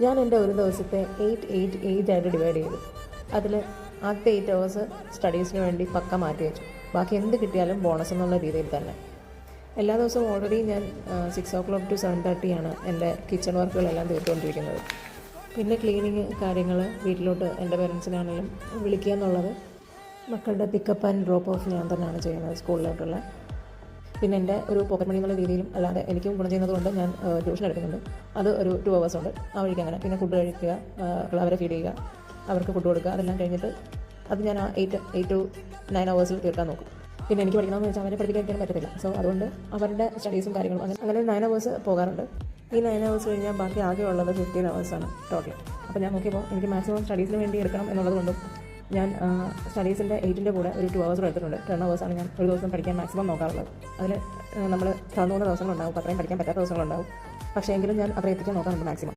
ഞാൻ എൻ്റെ ഒരു ദിവസത്തെ 8 ആയിട്ട് ഡിവൈഡ് ചെയ്തു. അതിൽ ആദ്യത്തെ 8 hours സ്റ്റഡീസിന് വേണ്ടി പക്ക മാറ്റി വെച്ചു. ബാക്കി എന്ത് കിട്ടിയാലും ബോണസ് എന്നുള്ള രീതിയിൽ തന്നെ. എല്ലാ ദിവസവും ഓൾറെഡി ഞാൻ 6 o'clock to 7:30 ആണ് എൻ്റെ കിച്ചൺ വർക്കുകളെല്ലാം തീർത്തുകൊണ്ടിരിക്കുന്നത്. പിന്നെ ക്ലീനിങ് കാര്യങ്ങൾ, വീട്ടിലോട്ട് എൻ്റെ പേരൻസിനാണെങ്കിലും വിളിക്കുക എന്നുള്ളത്, മക്കളുടെ പിക്കപ്പ് ആൻഡ് ഡ്രോപ്പ് ഓഫ് ഞാൻ തന്നെയാണ് ചെയ്യുന്നത് സ്കൂളിലോട്ടുള്ള. പിന്നെ എൻ്റെ ഒരു പോക്കറ്റ് മണി എന്നുള്ള രീതിയിലും അല്ലാതെ എനിക്കും ഗുണം ചെയ്യുന്നത് കൊണ്ട് ഞാൻ ട്യൂഷൻ എടുക്കുന്നുണ്ട്. അത് ഒരു 2 hours ഉണ്ട് ആ വഴിക്ക്. അങ്ങനെ പിന്നെ ഫുഡ് കഴിക്കുക, അവരെ ഫീഡ് ചെയ്യുക, അവർക്ക് ഫുഡ് കൊടുക്കുക, അതെല്ലാം കഴിഞ്ഞിട്ട് അത് ഞാൻ ആ 8 to 9 hours തീർക്കാൻ നോക്കും. പിന്നെ എനിക്ക് പഠിക്കണമെന്ന് വെച്ചാൽ അവരെ പഠിപ്പിക്കാൻ പറ്റത്തില്ല. സോ അതുകൊണ്ട് അവരുടെ സ്റ്റഡീസും കാര്യങ്ങളും അങ്ങനെ 9 hours പോകാറുണ്ട്. ഈ 9 hours കഴിഞ്ഞാൽ ബാക്കി ആകെ ഉള്ളത് 15 hours ആണ് ടോട്ടൽ. അപ്പോൾ ഞാൻ നോക്കിയപ്പോൾ എനിക്ക് മാക്സിമം സ്റ്റഡീസിന് വേണ്ടി എടുക്കണം എന്നുള്ളത് കൊണ്ടും ഞാൻ സ്റ്റഡീസിൻ്റെ 8ൻ്റെ കൂടെ ഒരു 2 hours എടുത്തിട്ടുണ്ട്. 10 hours ആണ് ഞാൻ ഒരു ദിവസം പഠിക്കാൻ മാക്സിമം നോക്കാറുള്ളത്. അതിൽ നമ്മൾ തളർന്നു പോകുന്ന ദിവസങ്ങളുണ്ടാവും, അത്രയും പഠിക്കാൻ പറ്റാത്ത ദിവസങ്ങളുണ്ടാവും. പക്ഷേ എങ്കിലും ഞാൻ അത്ര എത്തിക്കാൻ നോക്കാറുണ്ട് മാക്സിമം.